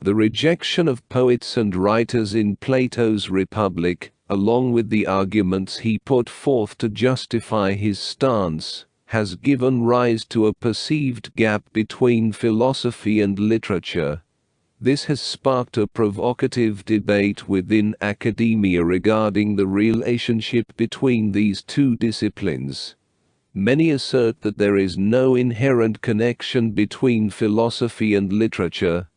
The rejection of poets and writers in Plato's Republic, along with the arguments he put forth to justify his stance, has given rise to a perceived gap between philosophy and literature. This has sparked a provocative debate within academia regarding the relationship between these two disciplines. Many assert that there is no inherent connection between philosophy and literature.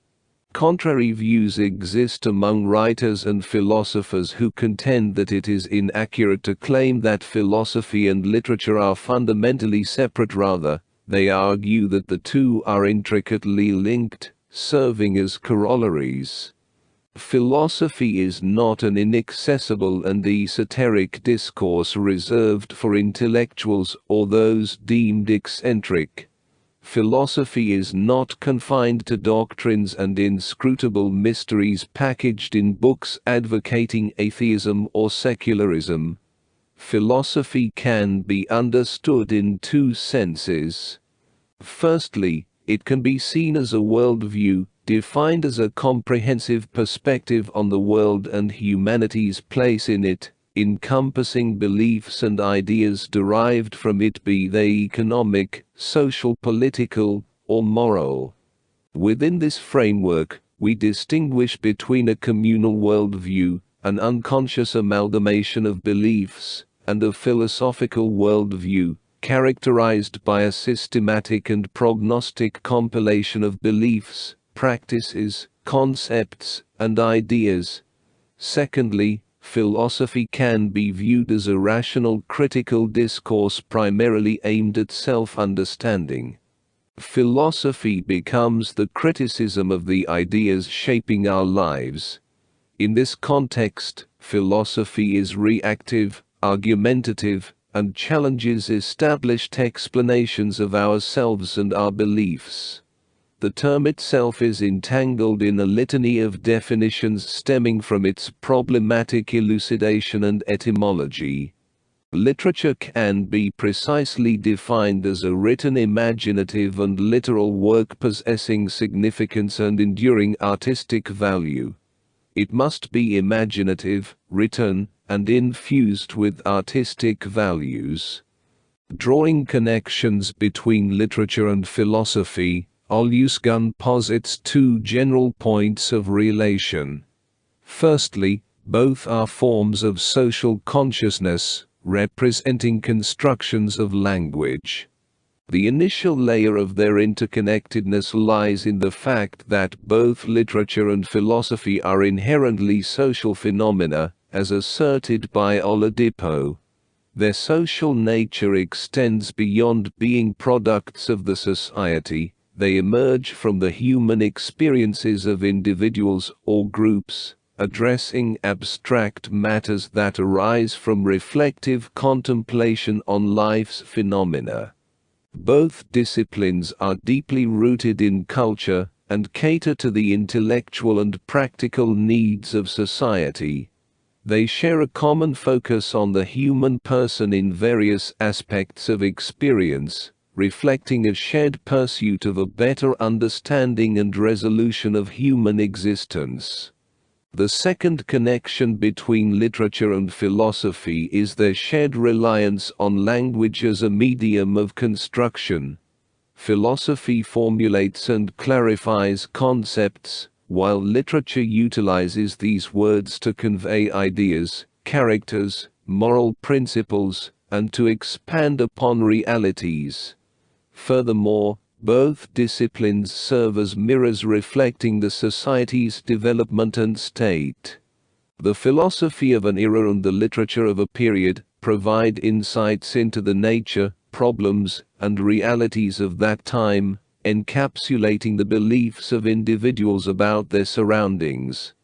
Contrary views exist among writers and philosophers who contend that it is inaccurate to claim that philosophy and literature are fundamentally separate. Rather, they argue that the two are intricately linked, serving as corollaries. Philosophy is not an inaccessible and esoteric discourse reserved for intellectuals or those deemed eccentric. Philosophy is not confined to doctrines and inscrutable mysteries packaged in books advocating atheism or secularism. Philosophy can be understood in two senses. Firstly, it can be seen as a worldview, defined as a comprehensive perspective on the world and humanity's place in it, encompassing beliefs and ideas derived from it, be they economic, social, political, or moral. Within this framework, we distinguish between a communal worldview, an unconscious amalgamation of beliefs, and a philosophical worldview, characterized by a systematic and prognostic compilation of beliefs, practices, concepts, and ideas. Secondly, philosophy can be viewed as a rational critical discourse primarily aimed at self-understanding. Philosophy becomes the criticism of the ideas shaping our lives. In this context, philosophy is reactive, argumentative, and challenges established explanations of ourselves and our beliefs. The term itself is entangled in a litany of definitions stemming from its problematic elucidation and etymology. Literature can be precisely defined as a written, imaginative, and literal work possessing significance and enduring artistic value. It must be imaginative, written, and infused with artistic values. Drawing connections between literature and philosophy, Aulus Gunn posits two general points of relation. Firstly, both are forms of social consciousness, representing constructions of language. The initial layer of their interconnectedness lies in the fact that both literature and philosophy are inherently social phenomena, as asserted by Oladipo. Their social nature extends beyond being products of the society. They emerge from the human experiences of individuals or groups, addressing abstract matters that arise from reflective contemplation on life's phenomena. Both disciplines are deeply rooted in culture and cater to the intellectual and practical needs of society. They share a common focus on the human person in various aspects of experience, reflecting a shared pursuit of a better understanding and resolution of human existence. The second connection between literature and philosophy is their shared reliance on language as a medium of construction. Philosophy formulates and clarifies concepts, while literature utilizes these words to convey ideas, characters, moral principles, and to expand upon realities. Furthermore, both disciplines serve as mirrors reflecting the society's development and state. The philosophy of an era and the literature of a period provide insights into the nature, problems, and realities of that time, encapsulating the beliefs of individuals about their surroundings.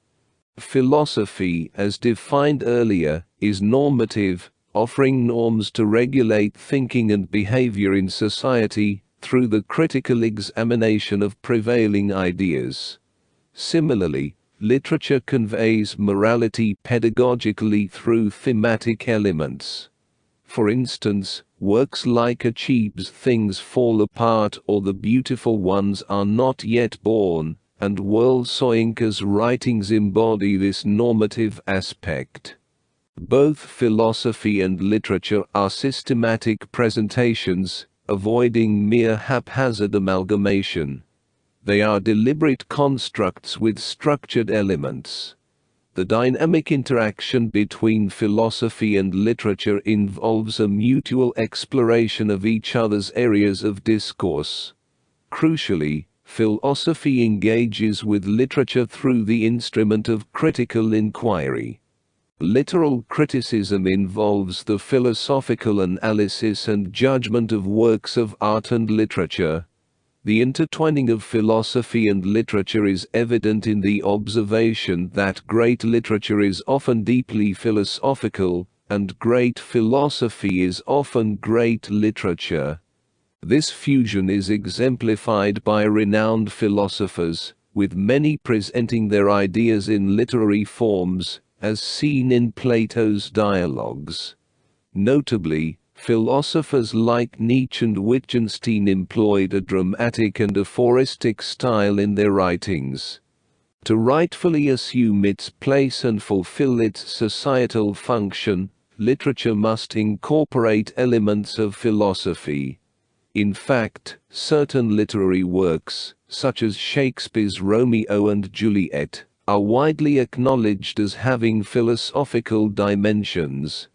Philosophy, as defined earlier, is normative, offering norms to regulate thinking and behavior in society through the critical examination of prevailing ideas. Similarly, literature conveys morality pedagogically through thematic elements. For instance, works like Acheb's Things Fall Apart or The Beautiful Ones Are Not Yet Born, and Woolsonka's writings embody this normative aspect. Both philosophy and literature are systematic presentations, avoiding mere haphazard amalgamation. They are deliberate constructs with structured elements. The dynamic interaction between philosophy and literature involves a mutual exploration of each other's areas of discourse. Crucially, philosophy engages with literature through the instrument of critical inquiry. Literal criticism involves the philosophical analysis and judgment of works of art and literature. The intertwining of philosophy and literature is evident in the observation that great literature is often deeply philosophical, and great philosophy is often great literature. This fusion is exemplified by renowned philosophers, with many presenting their ideas in literary forms, as seen in Plato's dialogues. Notably, philosophers like Nietzsche and Wittgenstein employed a dramatic and aphoristic style in their writings. To rightfully assume its place and fulfill its societal function, literature must incorporate elements of philosophy. In fact, certain literary works, such as Shakespeare's Romeo and Juliet, are widely acknowledged as having philosophical dimensions.